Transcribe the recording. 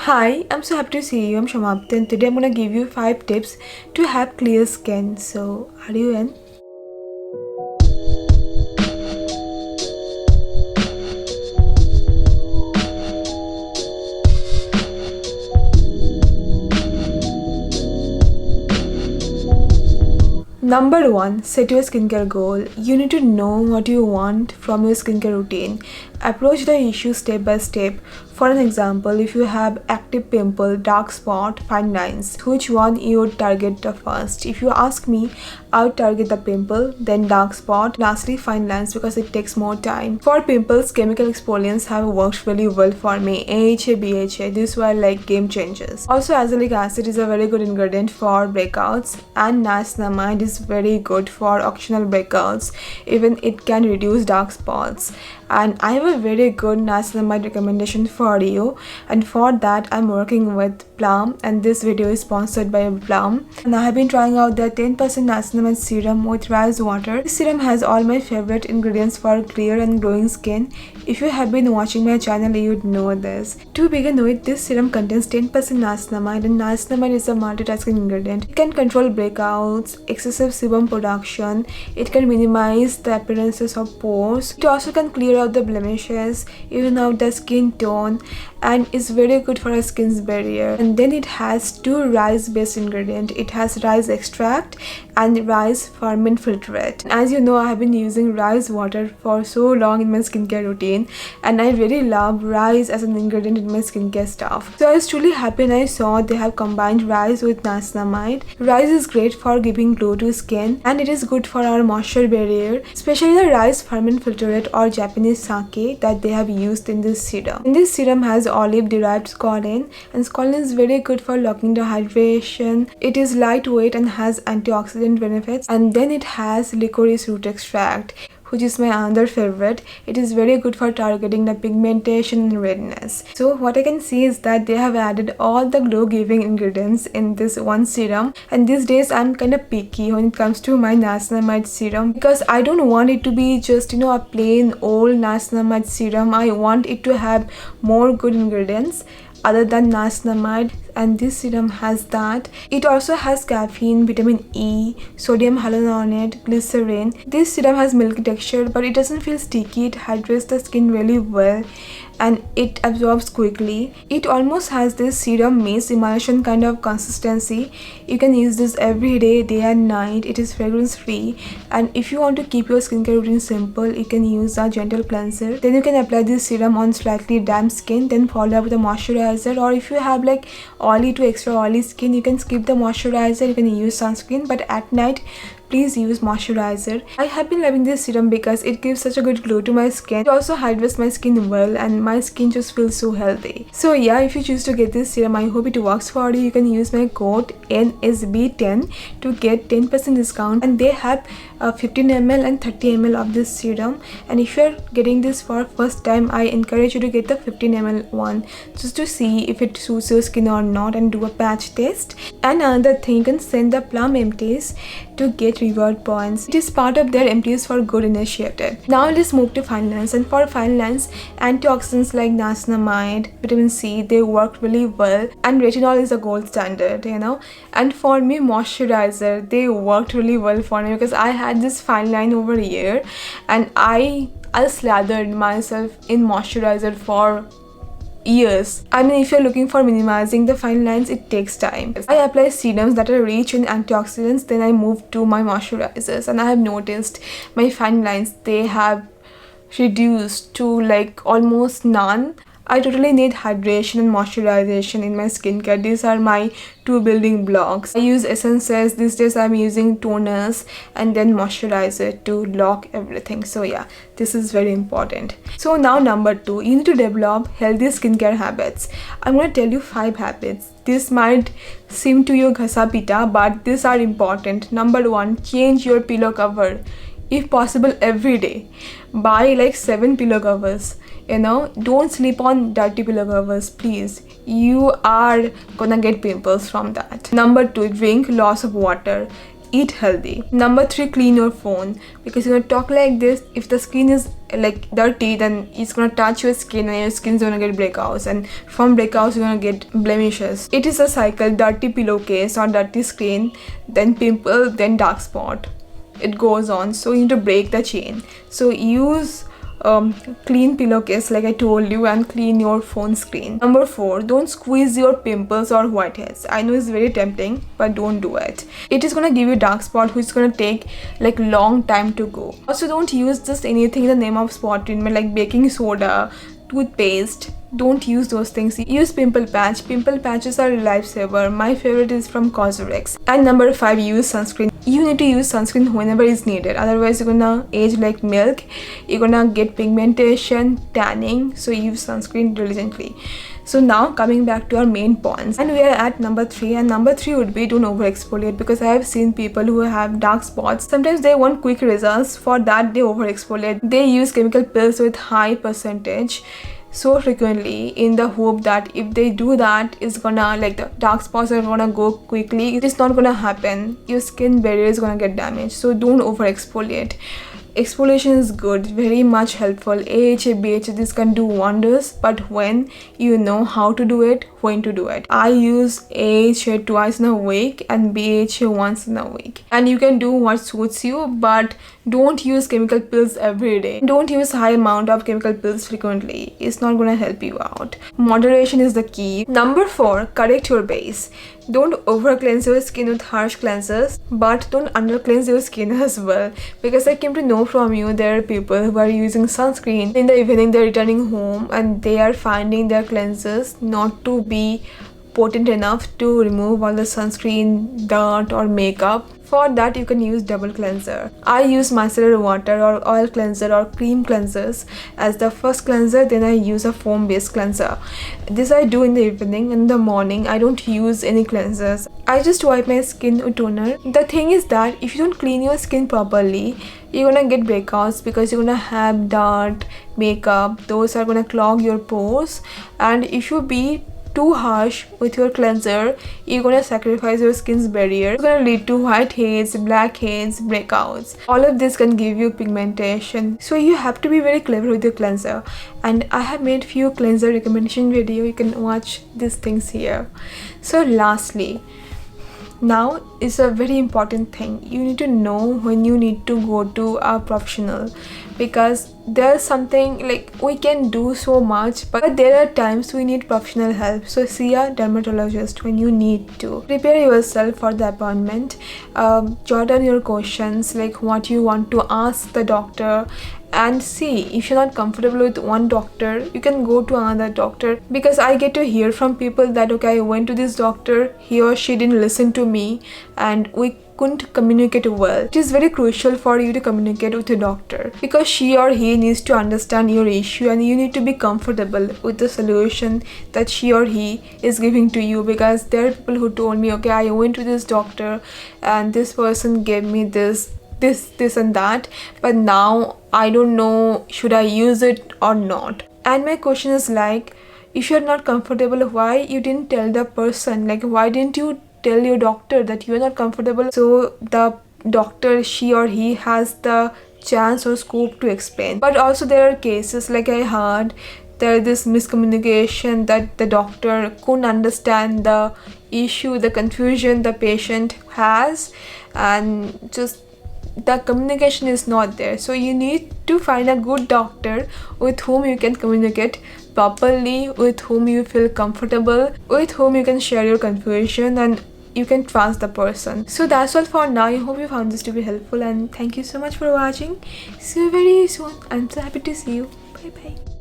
Hi, I'm so happy to see you. I'm Shamapti and today I'm gonna give you 5 tips to have clear skin. So, are you in? Number 1, set your skincare goal. You need to know what you want from your skincare routine. Approach the issue step by step. For an example, if you have active pimple, dark spot, fine lines, which one you would target the first? If you ask me, I would target the pimple, then dark spot, lastly fine lines because it takes more time. For pimples, chemical exfoliants have worked really well for me. AHA, BHA, these were like game changers. Also, azelaic acid is a very good ingredient for breakouts, and niacinamide is very good for occasional breakouts. Even it can reduce dark spots. And I have a very good niacinamide recommendation for you, and for that I'm working with Plum, and this video is sponsored by Plum. And I have been trying out their 10% niacinamide serum with rice water. This serum has all my favorite ingredients for clear and glowing skin. If you have been watching my channel, you would know this. To begin with, this serum contains 10% niacinamide, and niacinamide is a multitasking ingredient. It can control breakouts, excessive sebum production, it can minimize the appearances of pores, it also can clear out the blemishes, even out the skin tone, and is very good for our skin's barrier. And then it has 2 rice based ingredients. It has rice extract and rice ferment filtrate. And as you know, I have been using rice water for so long in my skincare routine, and I really love rice as an ingredient in my skincare stuff. So I was truly happy when I saw they have combined rice with niacinamide. Rice is great for giving glow to skin, and it is good for our moisture barrier, especially the rice ferment filtrate or Japanese sake that they have used in this serum. And this serum has olive derived squalene, and squalene is very good for locking the hydration. It is lightweight and has antioxidant benefits. And then it has licorice root extract, which is my another favorite. It is very good for targeting the pigmentation and redness. So what I can see is that they have added all the glow giving ingredients in this one serum, and these days I'm kind of picky when it comes to my niacinamide serum, because I don't want it to be just a plain old niacinamide serum. I want it to have more good ingredients other than niacinamide, and this serum has that. It also has caffeine, vitamin E, sodium hyaluronate, glycerin. This serum has milky texture, but it doesn't feel sticky. It hydrates the skin really well, and it absorbs quickly. It almost has this serum mist emulsion kind of consistency. You can use this every day and night. It is fragrance free, and if you want to keep your skincare routine simple, you can use a gentle cleanser. Then you can apply this serum on slightly damp skin, then follow up with a moisturizer. Or if you have like oily to extra oily skin, you can skip the moisturizer, you can use sunscreen, but at night please use moisturizer. I have been loving this serum because it gives such a good glow to my skin. It also hydrates my skin well, and my skin just feels so healthy. So yeah, if you choose to get this serum, I hope it works for you. You can use my code NSB10 to get 10% discount, and they have 15 ml and 30 ml of this serum. And if you're getting this for first time, I encourage you to get the 15 ml one just to see if it suits your skin or not, and do a patch test. And another thing, you can send the Plum empties to get reward points. It is part of their empties for good initiative. Now let's move to fine lines. And for fine lines, antioxidants like niacinamide, vitamin C, they work really well, and retinol is a gold standard, And for me, moisturizer, they worked really well for me because I had this fine line over a year, and I slathered myself in moisturizer for years. I mean, if you're looking for minimizing the fine lines, it takes time. I apply serums that are rich in antioxidants, then I move to my moisturizers, and I have noticed my fine lines, they have reduced to like almost none. I totally need hydration and moisturization in my skincare. These are my 2 building blocks. I use essences. These days I'm using toners and then moisturizer to lock everything. So yeah, this is very important. So now number 2, you need to develop healthy skincare habits. I'm going to tell you 5 habits. This might seem to you ghasa pita, but these are important. Number 1, change your pillow cover. If possible, every day. Buy like 7 pillow covers. Don't sleep on dirty pillow covers, please. You are gonna get pimples from that. Number 2, drink lots of water. eat healthy. Number 3, clean your phone, because you're gonna talk like this. If the skin is like dirty, then it's gonna touch your skin and your skin's gonna get breakouts, and from breakouts you're gonna get blemishes. It is a cycle: dirty pillowcase or dirty screen, then pimple, then dark spot. It goes on, so you need to break the chain. So use clean pillowcase like I told you, and clean your phone screen. Number 4, don't squeeze your pimples or whiteheads. I know it's very tempting, but don't do it. It is gonna give you dark spot, which is gonna take like long time to go. Also, don't use just anything in the name of spot treatment like baking soda, toothpaste. Don't use those things. Use pimple patch. Pimple patches are a lifesaver. My favorite is from Cosrx. And number 5, use sunscreen. You need to use sunscreen whenever it's needed, otherwise you're gonna age like milk. You're gonna get pigmentation, tanning. So use sunscreen diligently. So now coming back to our main points, and we are at number 3, and number 3 would be don't over exfoliate, because I have seen people who have dark spots. Sometimes they want quick results. For that they over exfoliate. They use chemical peels with high percentage so frequently in the hope that if they do that, it's gonna like the dark spots are gonna go quickly. It's not gonna happen. Your skin barrier is gonna get damaged. So don't over exfoliate. Exfoliation is good, very much helpful. AHA, BHA, this can do wonders, but when you know how to do it, when to do it. I use AHA twice in a week and BHA once in a week. And you can do what suits you, but don't use chemical pills every day. Don't use high amount of chemical pills frequently. It's not gonna help you out. Moderation is the key. Number 4, correct your base. Don't over cleanse your skin with harsh cleansers, but don't under cleanse your skin as well, because I came to know from you there are people who are using sunscreen in the evening. They're returning home and they are finding their cleansers not to be potent enough to remove all the sunscreen, dirt or makeup. For that you can use double cleanser. I use micellar water or oil cleanser or cream cleansers as the first cleanser, then I use a foam based cleanser. This I do in the evening. In the morning I don't use any cleansers. I just wipe my skin with toner. The thing is that if you don't clean your skin properly, you're gonna get breakouts, because you're gonna have dirt, makeup, those are gonna clog your pores. And if you be too harsh with your cleanser, you're gonna sacrifice your skin's barrier. It's gonna lead to whiteheads, blackheads, breakouts. All of this can give you pigmentation. So you have to be very clever with your cleanser. And I have made few cleanser recommendation video. You can watch these things here. So lastly, now is a very important thing. You need to know when you need to go to a professional, because there's something like we can do so much, but there are times we need professional help. So see a dermatologist when you need to. Prepare yourself for the appointment. Jot down your questions, like what you want to ask the doctor, and see if you're not comfortable with one doctor, you can go to another doctor. Because I get to hear from people that okay, I went to this doctor, he or she didn't listen to me and we couldn't communicate well. It is very crucial for you to communicate with a doctor, because she or he needs to understand your issue and you need to be comfortable with the solution that she or he is giving to you. Because there are people who told me, okay, I went to this doctor and this person gave me this and that, but now I don't know should I use it or not. And my question is like, if you're not comfortable, why you didn't tell the person? Like, why didn't you tell your doctor that you're not comfortable, so the doctor, she or he, has the chance or scope to explain? But also there are cases like I heard there is this miscommunication, that the doctor couldn't understand the issue, the confusion the patient has, and just the communication is not there. So you need to find a good doctor with whom you can communicate properly, with whom you feel comfortable, with whom you can share your confusion and you can trust the person. So that's all for now. I hope you found this to be helpful and thank you so much for watching. See you very soon. I'm so happy to see you. Bye bye.